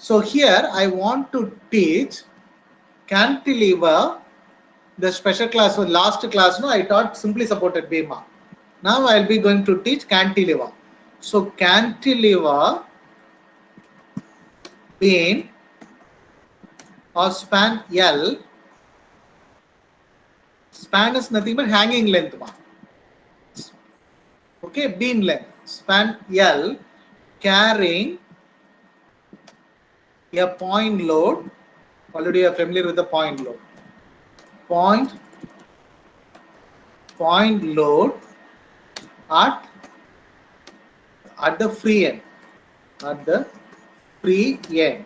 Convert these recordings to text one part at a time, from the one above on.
So here I want to teach cantilever. The special class was last class. No, I taught simply supported beam. Now I'll be going to teach cantilever. So cantilever beam or span L. Span is nothing but hanging length. Okay, beam length. Span L carrying a point load. Already you are familiar with the point load. Point load at the free end. At the free end.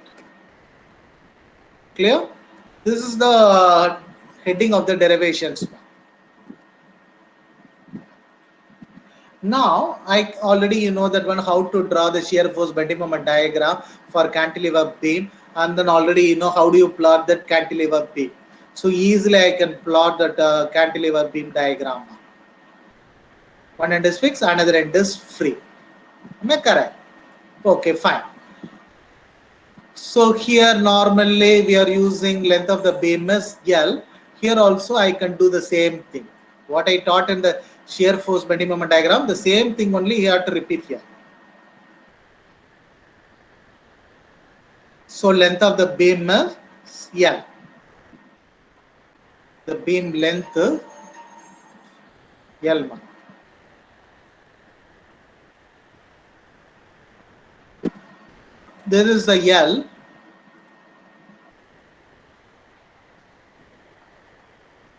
Clear? This is the heading of the derivations. Now, I already you know that one how to draw the shear force bending moment diagram for cantilever beam, and then already you know how do you plot that cantilever beam. So easily I can plot that cantilever beam diagram. One end is fixed, another end is free. Am I correct? Okay, fine. So here normally we are using length of the beam is L. Here also I can do the same thing. What I taught in the shear force bending moment diagram, the same thing only you have to repeat here. So length of the beam is L. The beam length is L. There is the L.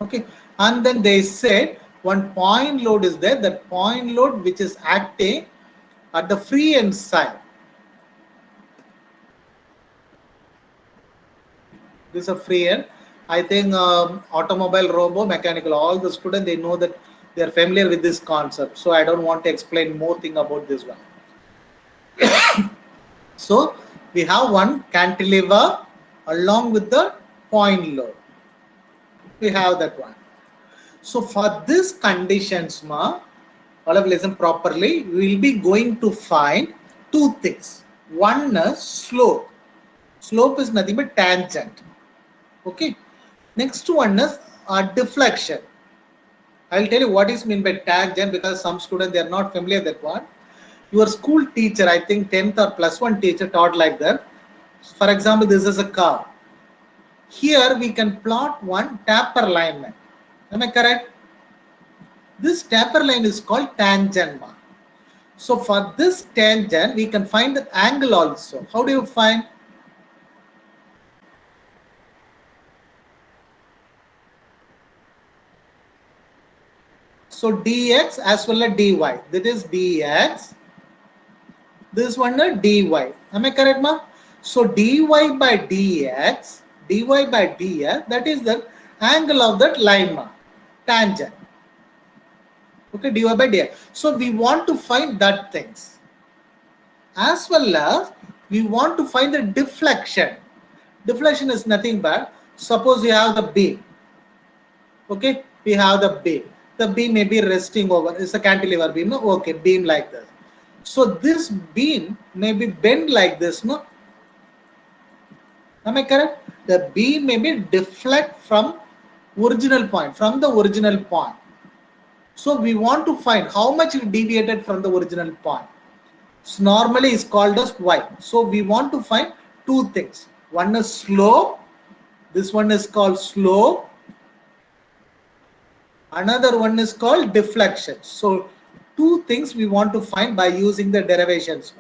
Okay, and then they said one point load is there. That point load which is acting at the free end side. This is a free end. I think automobile, robo, mechanical, all the students, they know that they are familiar with this concept. So I don't want to explain more thing about this one. So we have one cantilever along with the point load. We have that one. So for this conditions, all of listen properly, we will be going to find two things. One is slope. Slope is nothing but tangent. Okay. Next one is deflection. I will tell you what is meant by tangent, because some students they are not familiar with that one. Your school teacher, I think 10th or +1 teacher taught like that. For example, this is a curve. Here we can plot one taper line. Am I correct? This taper line is called tangent. So for this tangent, we can find the angle also. How do you find? So dx as well as dy. That is dx. This one is dy. Am I correct, ma? So dy by dx, that is the angle of that line, ma. Tangent. Okay, dy by dx. So we want to find that things. As well as we want to find the deflection. Deflection is nothing but, suppose you have the beam. Okay, we have the beam. The beam may be resting over. It's a cantilever beam. No? Okay, beam like this. So this beam may be bent like this. No? Am I correct? The beam may be deflect from original point, So we want to find how much it deviated from the original point. So normally it's called as y. So we want to find two things. One is slope. This one is called slope. Another one is called deflection. So two things we want to find by using the derivations.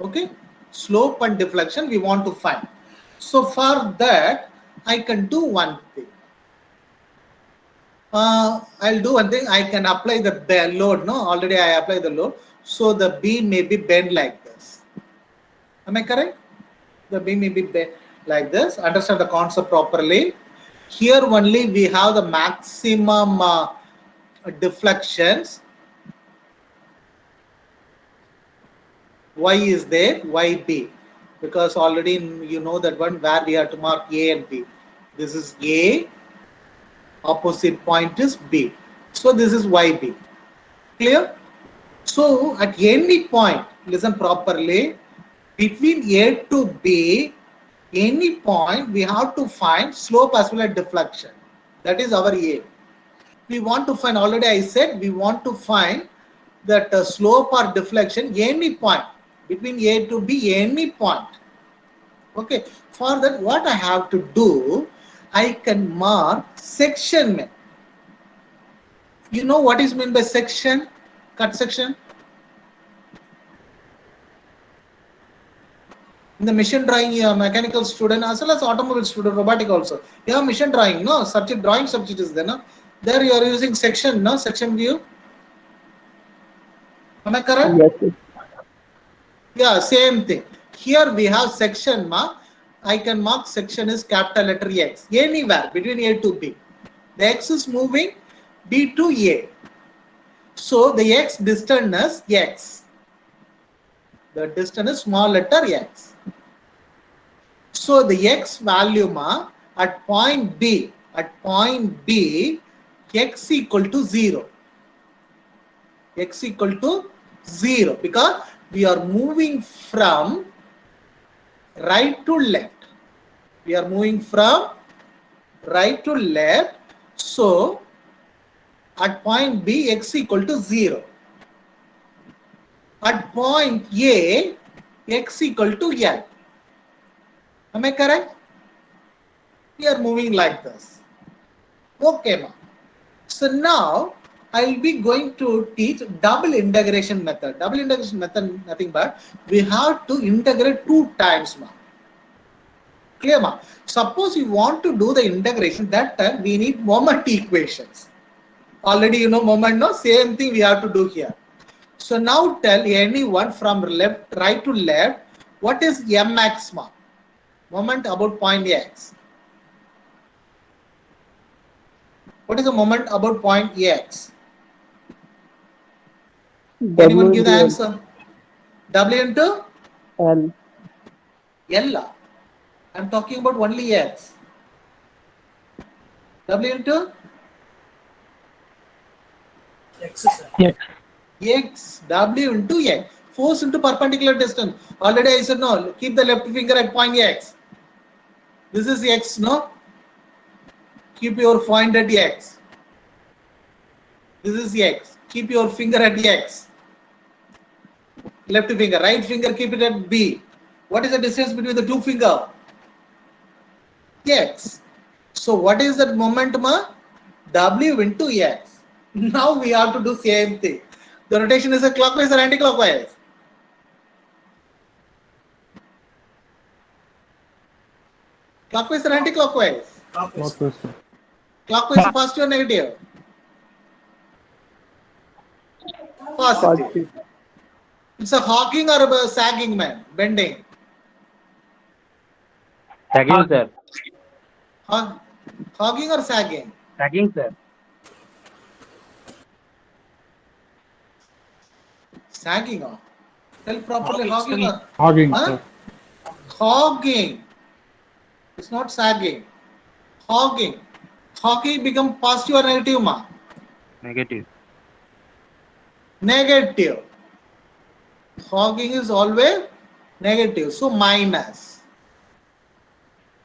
Okay, slope and deflection we want to find. So for that, I can do one thing. I'll do one thing. I can apply the load. No, already I apply the load. So the beam may be bent like this. Am I correct? The beam may be bent like this. Understand the concept properly. Here only we have the maximum deflections. Y is there, YB, because already you know that one where we have to mark A and B. This is A, opposite point is B. So this is YB. Clear? So at any point, listen properly, between A to B, any point we have to find slope as well as deflection. That is our aim. We want to find, already I said, we want to find that slope or deflection any point between A to B, any point. Okay, for that what I have to do, I can mark section. You know what is meant by section? Cut section? In the machine drawing, mechanical student as well as automobile student, robotic also. You have machine drawing, no? Subject, drawing subject is there, no? There you are using section, no? Section view. Am I correct? Yes. Yeah, same thing. Here we have section mark. I can mark section is capital letter X. Anywhere between A to B. The X is moving B to A. So the X distance is X. The distance is small letter X. So the X value at point B, X equal to 0. X equal to 0 because we are moving from right to left. We are moving from right to left. So at point B, X equal to 0. At point A, X equal to L. Am I correct? We are moving like this. Okay, ma. So now I will be going to teach double integration method. Double integration method, nothing but we have to integrate 2 times, ma. Clear, ma? Suppose you want to do the integration, that time we need moment equations. Already you know moment, no? Same thing we have to do here. So now tell anyone from left, right to left, what is mx, ma? Moment about point X. What is the moment about point X? Anyone give the answer? W into L. L. I'm talking about only X. W into X. X. W into X. Force into perpendicular distance. Already I said no. Keep the left finger at point X. This is X, no? Keep your point at X. This is X. Keep your finger at X. Left finger. Right finger, keep it at B. What is the distance between the 2 fingers? X. So what is that momentum? W into X. Now we have to do same thing. The rotation is a clockwise or anti-clockwise? Clockwise or anti-clockwise? Clockwise. Clockwise positive or negative? Positive. It's a hogging or a sagging, man? Bending? Sagging, sir. Hogging or sagging? Sagging, sir. Sagging or? Tell properly, hogging or? Hogging, Huh? sir. Hogging. It's not sagging. Hogging. Hogging become positive or negative, ma? Negative. Negative. Hogging is always negative. So minus.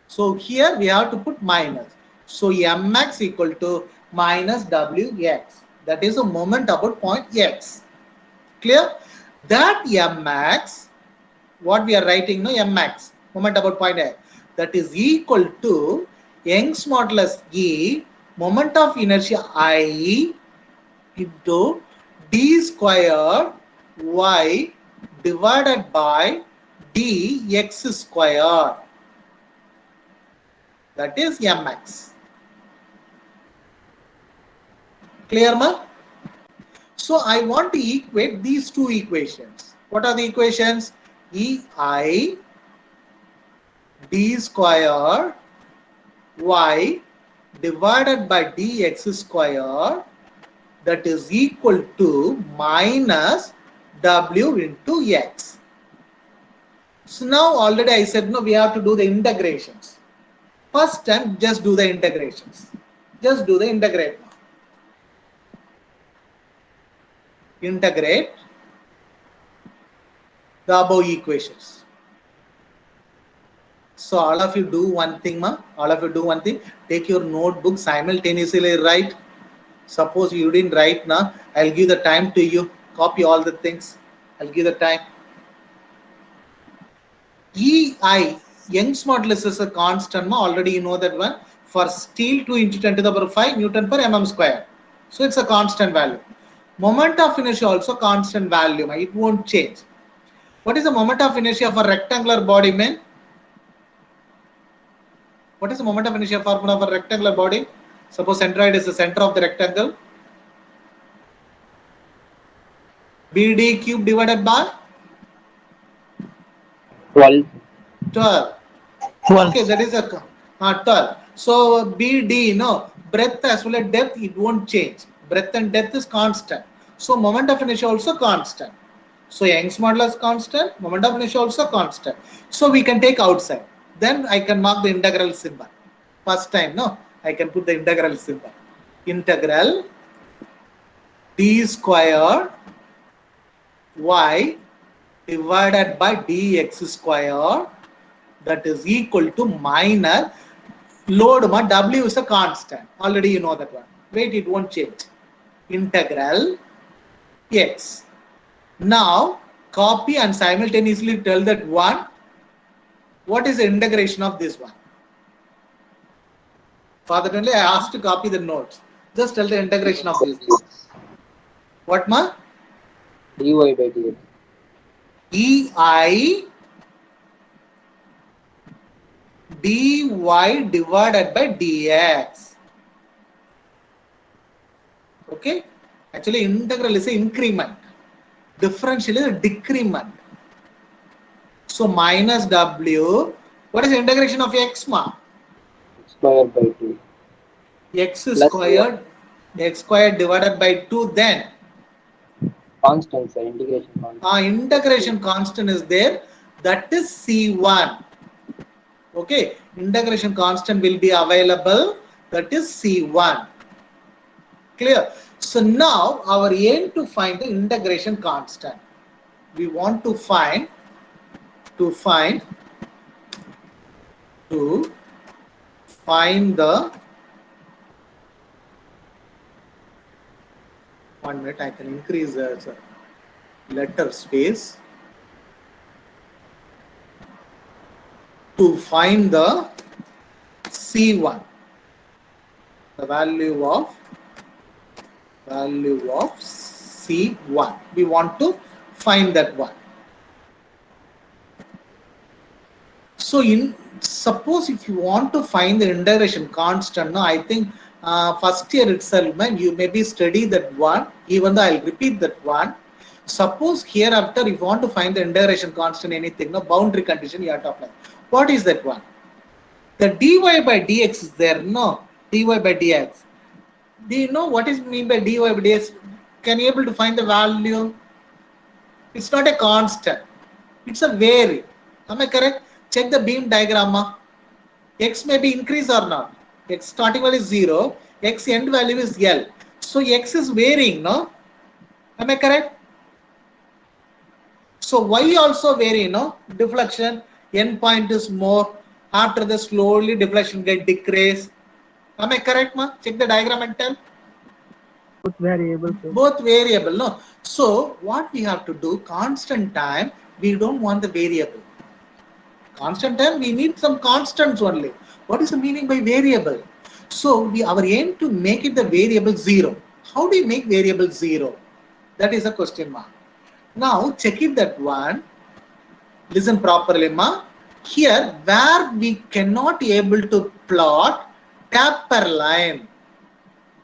So here we have to put minus. So mx equal to minus wx. That is a moment about point x. Clear? That mx, what we are writing, no, mx, moment about point x, that is equal to Young's modulus E, moment of inertia I into d squared y divided by dx squared. That is mx. Clear, ma? So I want to equate these 2 equations. What are the equations? Ei d squared y divided by dx squared, that is equal to minus w into x. So now already I said no, we have to do the integrations. First time just do the integrations. Just do the integrate. Integrate the above equations. So all of you do one thing, ma. All of you do one thing. Take your notebook, simultaneously write. Suppose you didn't write now, I'll give the time to you. Copy all the things. I'll give the time. EI, Young's modulus is a constant, ma. Already you know that one. For steel 2 into 10 to the power 5 Newton per mm square. So it's a constant value. Moment of inertia also constant value, ma. It won't change. What is the moment of inertia for rectangular body, man? What is the moment of inertia formula for rectangular body? Suppose centroid is the center of the rectangle. BD cube divided by 12. 12. 12. Okay, that is a 12. So BD, no, breadth as well as depth, it won't change. Breadth and depth is constant. So moment of inertia also constant. So Young's modulus constant, moment of inertia also constant. So we can take outside. Then I can mark the integral symbol. First time, no, I can put the integral symbol. Integral d squared y divided by dx squared, that is equal to minus load ma w is a constant. Already you know that one. Wait, it won't change. Integral x. Now copy and simultaneously tell that one. What is the integration of this one? For that only I asked to copy the notes. Just tell the integration of this. What ma? dy by dx. EI dy divided by dx. Okay. Actually, integral is an increment. Differential is a decrement. So minus w. What is the integration of x ma? Square by 2. X Plus squared. X squared divided by 2. Then Constant, sir. Integration constant. integration constant is there. That is C1. Okay. Integration constant will be available. That is C1. Clear? So now our aim to find the integration constant. We want to find the 1 minute. I can increase the letter space to find the C1, the value of C1. We want to find that one. So suppose if you want to find the integration constant, no, I think first year itself, man, you maybe study that one, even though I'll repeat that one. Suppose hereafter, if you want to find the integration constant, anything, no boundary condition you have to apply. What is that one? The dy by dx is there, no? Dy by dx. Do you know what is mean by dy by dx? Can you able to find the value? It's not a constant. It's a vary. Am I correct? Check the beam diagram. X may be increased or not. X starting value is 0. X end value is L. So X is varying, no? Am I correct? So Y also vary, no? Deflection, end point is more. After the slowly deflection get decreased. Am I correct, ma? Check the diagram and tell. Both variable. Sir. Both variable, no? So what we have to do, constant time, we don't want the variable. Constant time, we need some constants only. What is the meaning by variable? So our aim to make it the variable 0. How do you make variable 0? That is a question mark. Now check it that one. Listen properly, ma. Here where we cannot able to plot taper line.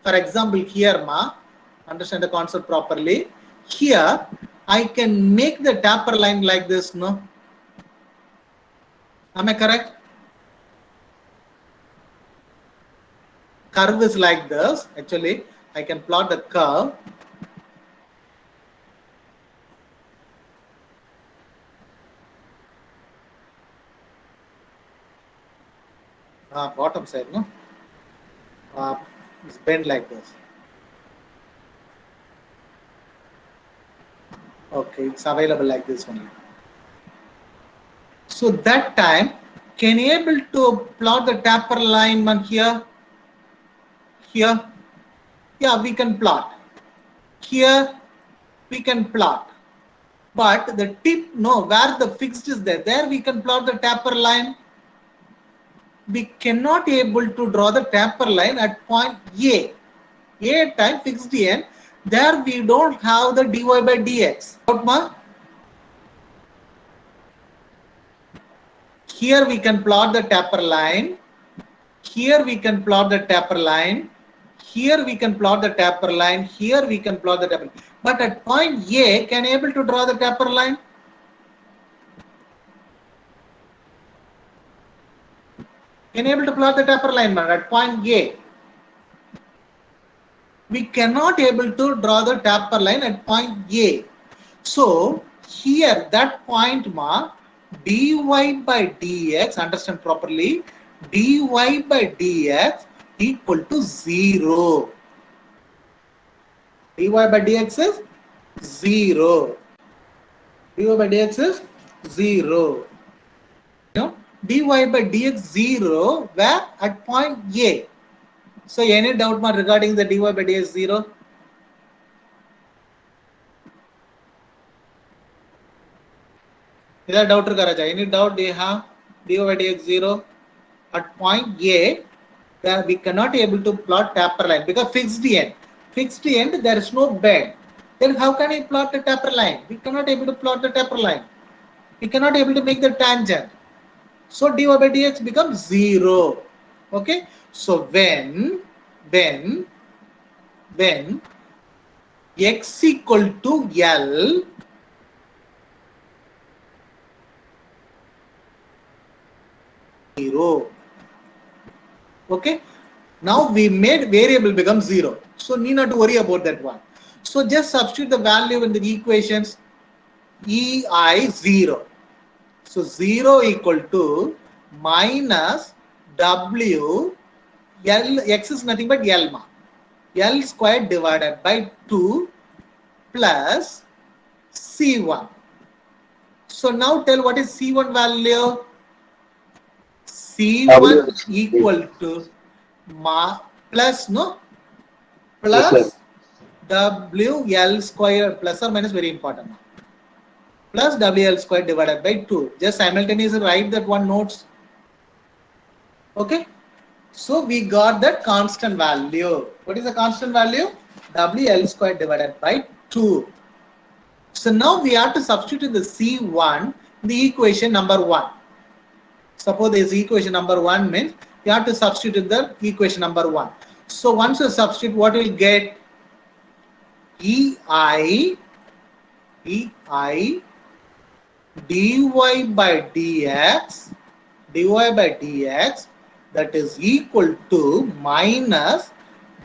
For example, here, ma, understand the concept properly. Here I can make the taper line like this, no? Am I correct? Curve is like this. Actually, I can plot the curve. Bottom side, no? It's bent like this. Okay, it's available like this only. So that time, can you able to plot the taper line man here? Here? Yeah, we can plot. Here, we can plot. But the tip, no, where the fixed is there we can plot the taper line. We cannot able to draw the taper line at point A. A time fixed n, there we don't have the dy by dx. Here we can plot the taper line. Here we can plot the taper line. Here we can plot the taper line. Here we can plot the taper line. But at point A, can you able to draw the taper line? Can you able to plot the taper line at point A? We cannot able to draw the taper line at point A. So here that point dy by dx, understand properly, dy by dx equal to 0. dy by dx is 0. dy by dx is 0. Dy by dx 0 where at point A. So any doubt regarding the dy by dx 0? Is there doubt? Any doubt do you have? dy by dx 0 at point A, where we cannot able to plot taper line because fixed end. Fixed end, there is no bend. Then how can I plot the taper line? We cannot able to plot the taper line. We cannot able to make the tangent. So dy by dx becomes 0. Okay. So when x equal to L, zero. Okay. Now we made variable become 0. So need not to worry about that one. So just substitute the value in the equations. EI 0. So 0 equal to minus W L, x is nothing but L L squared divided by 2 plus C1. So now tell what is C1 value? C1 equal to plus WL square, plus or minus very important, plus WL square divided by 2. Just simultaneously write that one notes. Okay. So we got that constant value. What is the constant value? WL square divided by 2. So now we have to substitute in the C1 the equation number 1. Suppose this equation number 1 means you have to substitute in the equation number 1. So once you substitute, what will get? EI dy by dx that is equal to minus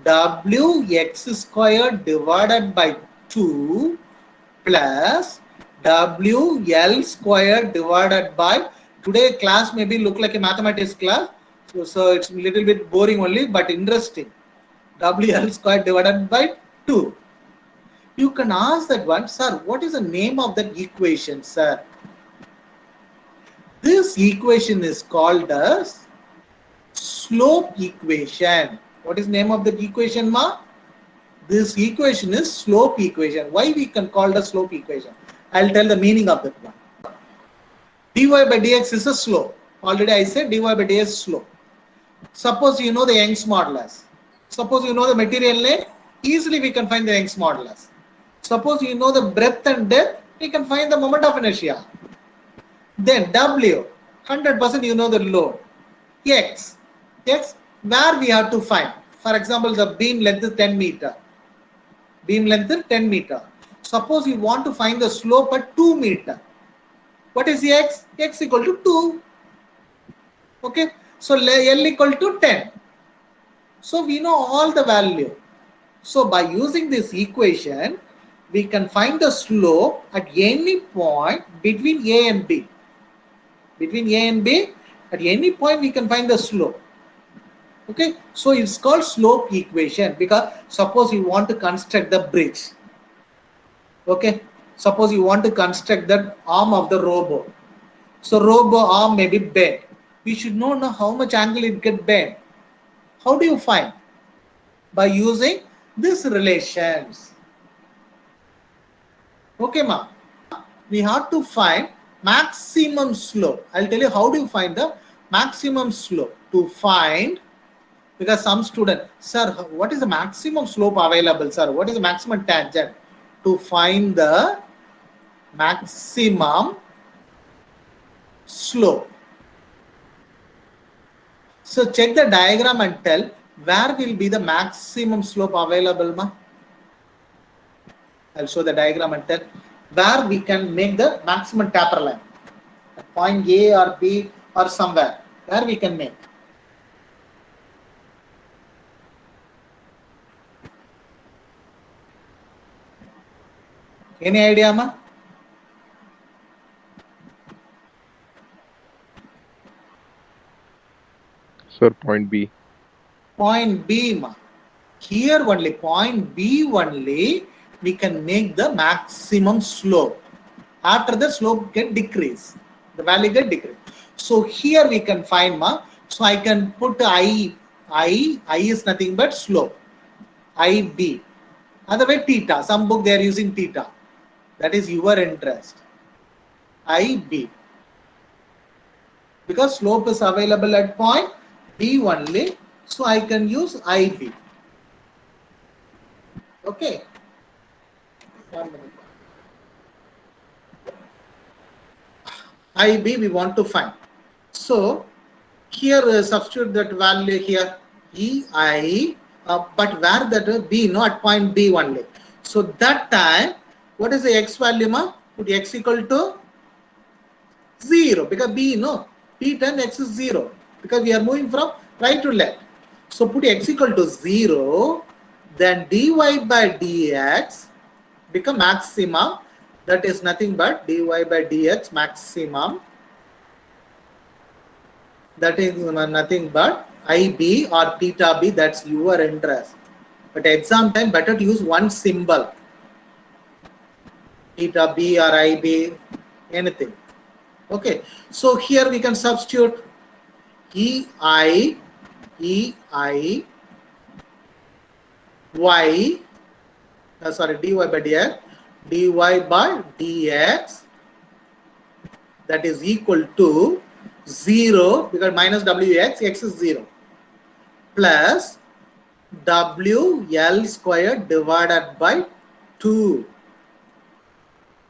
Wx squared divided by 2 plus WL squared divided by, today class maybe look like a mathematics class, so it's a little bit boring only but interesting. WL squared divided by 2. You can ask that one, sir, what is the name of that equation, sir? This equation is called as slope equation. What is the name of that equation, ma? This equation is slope equation. Why we can call the slope equation? I'll tell the meaning of that one. dy by dx is a slope. Already I said dy by dx is slope. Suppose you know the Young's modulus. Suppose you know the material length, easily we can find the Young's modulus. Suppose you know the breadth and depth, we can find the moment of inertia. Then W, 100% you know the load. X, where we have to find. For example, the beam length is 10 meter. Beam length is 10 meter. Suppose you want to find the slope at 2 meter. What is X? X equal to 2. Okay. So L equal to 10. So we know all the value. So by using this equation, we can find the slope at any point between A and B. Between A and B, at any point we can find the slope. Okay, so it's called slope equation because suppose you want to construct the bridge. Okay, suppose you want to construct the arm of the rowboat. So robo arm may be bent. We should know how much angle it get bent. How do you find? By using these relations. Okay, ma. We have to find maximum slope. I'll tell you how do you find the maximum slope. To find, because some student, sir, what is the maximum slope available, sir? What is the maximum tangent? To find the maximum slope. So check the diagram and tell where will be the maximum slope available, ma? I'll show the diagram and tell where we can make the maximum taper line. At point A or B or somewhere, where we can make. Any idea, ma? Sir, point B. Point B, ma. Here only, point B only, we can make the maximum slope. After the slope get decrease, the value get decrease. So here we can find, ma. So I can put I is nothing but slope. IB. Otherwise theta. Some book they are using theta. That is your interest. IB. Because slope is available at point B only. So I can use IB. Okay. 1 minute. IB we want to find. So here substitute that value here EI, but where that B, no, at point B only. So that time, what is the X value, ma? Put X equal to 0 because B, no, P times X is 0 because we are moving from right to left. So put X equal to 0, then dy by dx become maximum. That is nothing but dy by dx maximum. That is nothing but IB or theta B. That's your interest. But exam time, better to use one symbol. Theta B or IB, anything. Okay. So here we can substitute EI, dy by dx, dy by dx, that is equal to 0 because minus wx, x is 0, plus wl squared divided by 2.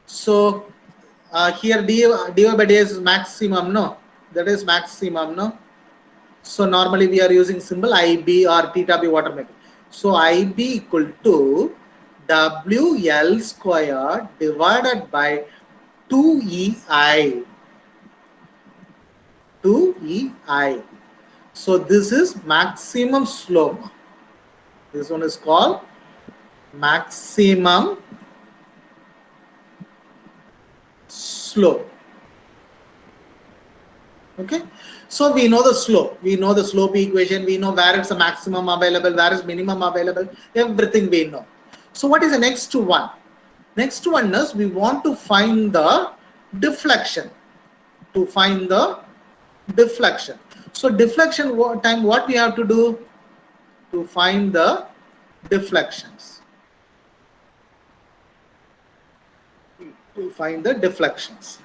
So here dy by dx is maximum, no? That is maximum, no? So normally we are using symbol IB or theta B, whatever. So IB equal to WL squared divided by 2EI. 2EI. So this is maximum slope. This one is called maximum slope. Okay. So we know the slope. We know the slope equation. We know where it's the maximum available, where is minimum available. Everything we know. So what is the next one? Next one is we want to find the deflection. To find the deflection. So deflection time, what we have to do? To find the deflections. To find the deflections.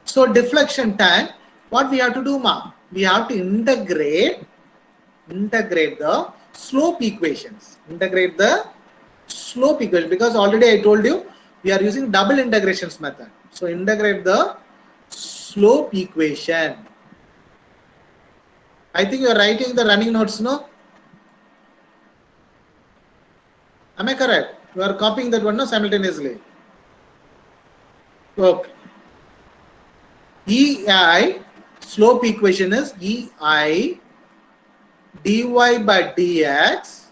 So deflection time, what we have to do, ma? We have to integrate the slope equations. Integrate the slope equation because already I told you we are using double integrations method. So integrate the slope equation. I think you are writing the running notes, no? Am I correct? You are copying that one, no, simultaneously. Okay. EI slope equation is EI dy by dx,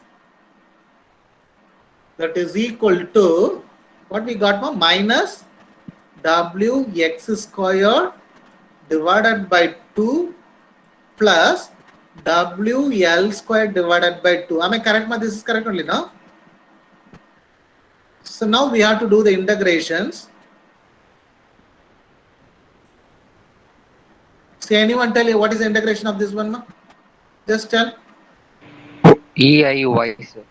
that is equal to what we got, now minus wx squared divided by 2 plus wl squared divided by 2. Am I correct, ma? This is correct only, no? So now we have to do the integrations. See, anyone tell you what is the integration of this one? Ma? Just tell. EIY, sir.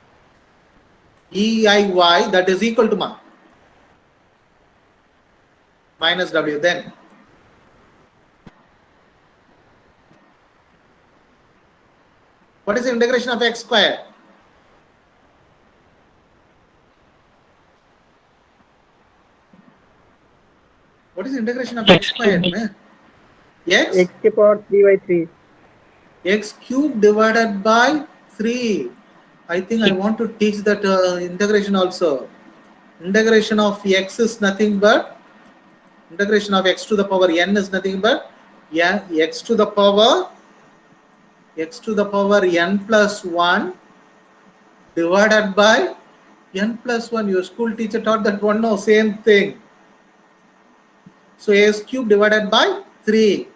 EIY, that is equal to ma minus W. Then what is the integration of x square? What is the integration of x squared? X X to power 3 by 3. X cube divided by 3. I think I want to teach that integration also. Integration of x is nothing but integration of x to the power n is nothing but x to the power n plus 1 divided by n plus 1. Your school teacher taught that one. No, same thing. So x cube divided by 3.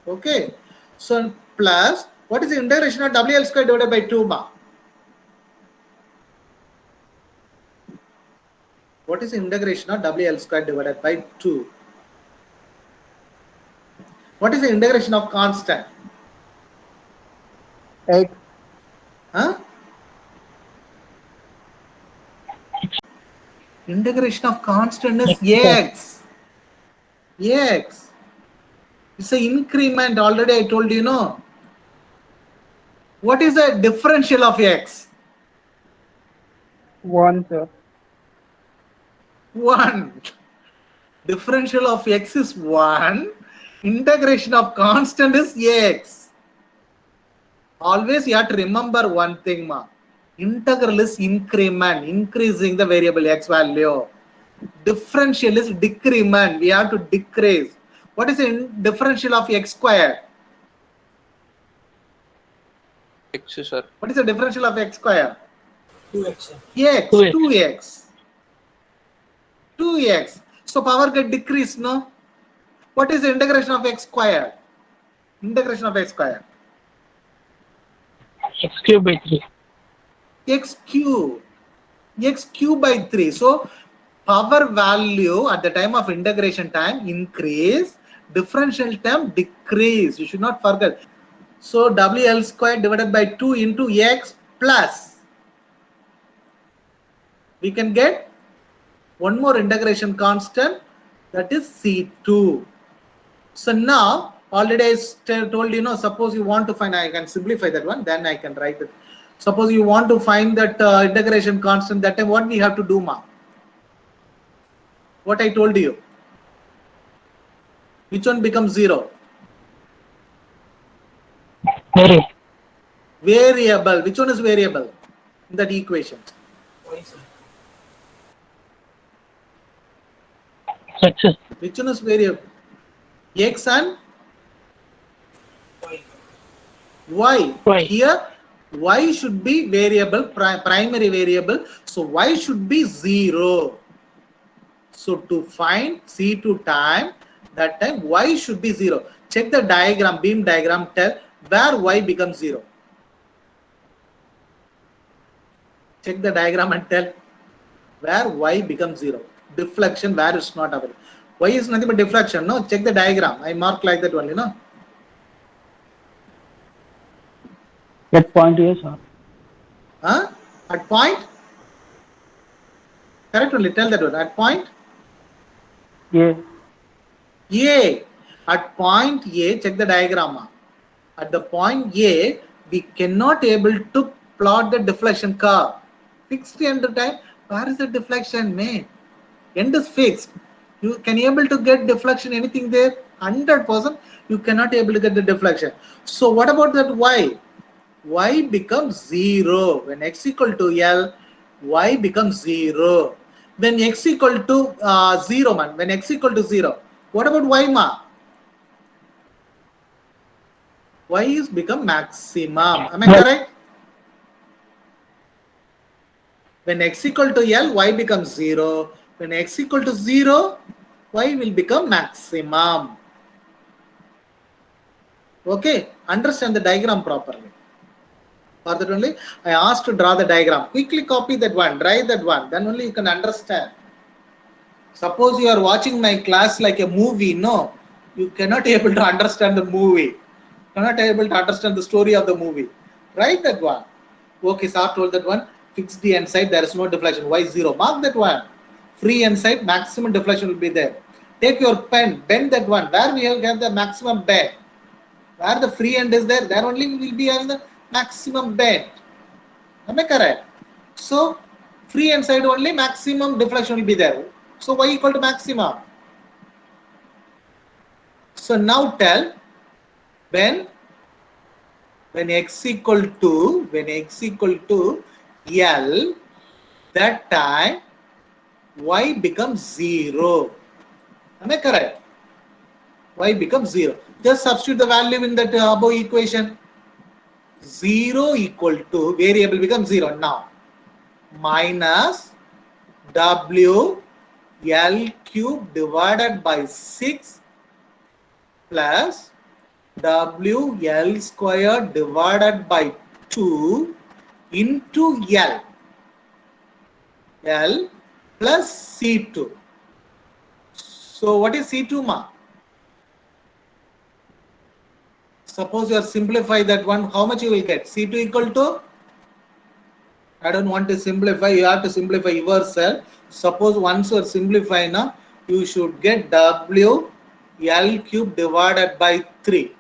Okay. So plus, what is the integration of WL square divided by 2 ma? What is the integration of WL square divided by 2? What is the integration of constant? X. Huh? Integration of constant is x. X. It's an increment. Already I told you, no. What is the differential of x? 1, sir. 1. Differential of x is 1. Integration of constant is x. Always you have to remember one thing, ma. Integral is increment, increasing the variable x value. Differential is decrement. We have to decrease. What is the differential of x squared? X, sir. What is the differential of x squared? 2x. X, 2x. 2x. 2x. So power get decreased, no? What is the integration of x squared? Integration of x squared. X cube by 3. X cube. X cube by 3. So power value at the time of integration time increase, differential term decrease. You should not forget. So WL squared divided by 2 into x plus. We can get one more integration constant, that is C2. So now already I told you, suppose you want to find, I can simplify that one, then I can write it. Suppose you want to find that integration constant, that time what we have to do, ma? What I told you. Which one becomes 0? Variable. Which one is variable in that equation? X. Which one is variable? X and Y. Y. Here Y should be variable, primary variable. So Y should be 0. So to find C2 time, that time Y should be 0. Check the diagram, beam diagram, tell where Y becomes 0. Check the diagram and tell where Y becomes 0. Deflection where it's not available. Y is nothing but deflection. No, check the diagram. I mark like that only, no? That point here, sir. Huh? At point? Correct only. Tell that one. At point? Yeah. A. At point A, check the diagram. At the point A, we cannot able to plot the deflection curve. Fixed end time. Where is the deflection, man? End is fixed. You can able to get deflection anything there? 100% you cannot able to get the deflection. So what about that Y? Y becomes 0. When x equal to L, Y becomes 0. When x equal to 0, man. When x equal to 0. What about Y, ma? Y is become maximum. Am I correct? When x equal to L, Y becomes 0. When x equal to 0, Y will become maximum. Okay, understand the diagram properly. For that only, I asked to draw the diagram. Quickly copy that one, write that one, then only you can understand. Suppose you are watching my class like a movie, no? you cannot able to understand the movie. Cannot able to understand the story of the movie. Write that one. Okay, sir told that one. Fixed the end side, there is no deflection. Why 0? Mark that one. Free end side, maximum deflection will be there. Take your pen, bend that one. Where we have the maximum bend. Where the free end is there, there only we will be having the maximum bend. Am I correct? So, free end side only maximum deflection will be there. So, y equal to maximum. So, now tell when x equal to L, that time y becomes 0. Am I correct? Y becomes 0. Just substitute the value in that above equation. 0 equal to, variable becomes 0 now, minus W L cube divided by 6 plus W L square divided by 2 into L plus C2. So what is C2, ma? Suppose you are simplify that one, how much you will get? C2 equal to, I don't want to simplify, you have to simplify yourself. Suppose once you are simplifying now, you should get W L cube divided by 3.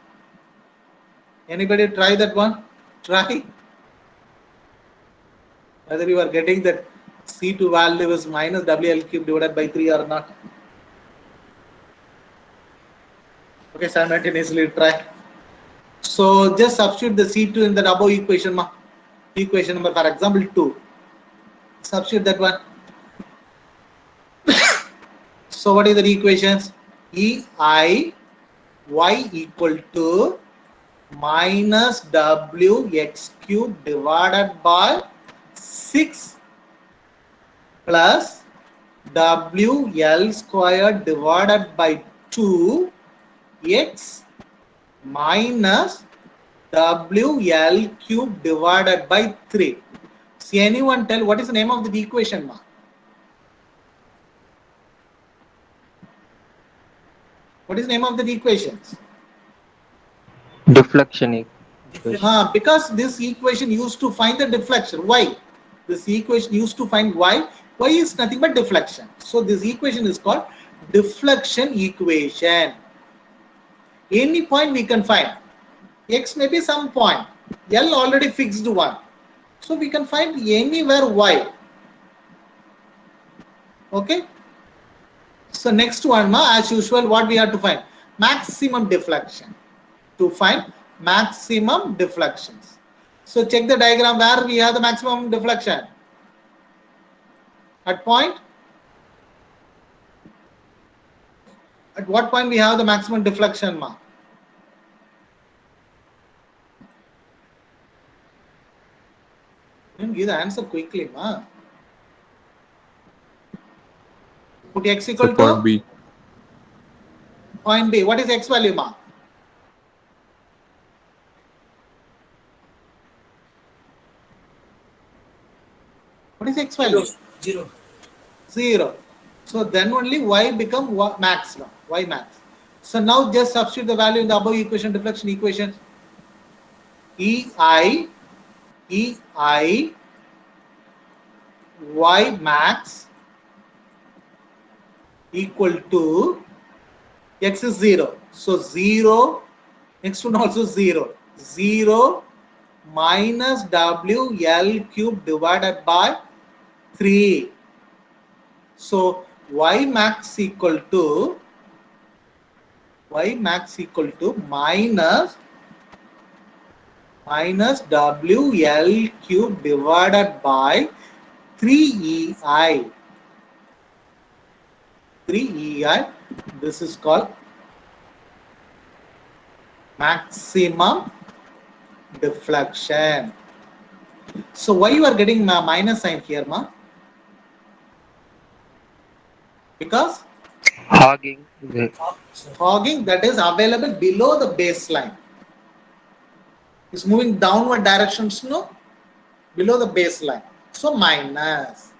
Anybody try that one? Try. Whether you are getting that C2 value is minus WL cube divided by 3 or not. Okay, simultaneously try. So just substitute the C2 in the above equation. Equation number, for example, 2. Substitute that one. So what is the equations? EI y equal to minus W x cube divided by 6 plus W L square divided by 2 x minus W L cube divided by 3. See, anyone tell what is the name of the equation, ma? What is the name of the equations? Deflection equation. Because this equation used to find the deflection. Why? This equation used to find y. Y is nothing but deflection. So this equation is called deflection equation. Any point we can find. X may be some point. L already fixed one. So we can find anywhere y. Okay. So next one, as usual, what we have to find? Maximum deflection. To find maximum deflections. So check the diagram where we have the maximum deflection. At point? At what point we have the maximum deflection, ma? Give the answer quickly, ma. Put x equal to point B. Point B. What is x value, ma? What is x value? 0. 0. So then only y become maximum. Y max. So now just substitute the value in the above equation, deflection equation. EI y max equal to x is 0. So 0, next one also 0. 0 minus WL cube divided by 3. So y max equal to minus WL cube divided by 3EI. 3EI. This is called maximum deflection. So why you are getting minus sign here, ma? Because Hogging. hogging that is available below the baseline. It's moving downward directions, no? Below the baseline. So minus.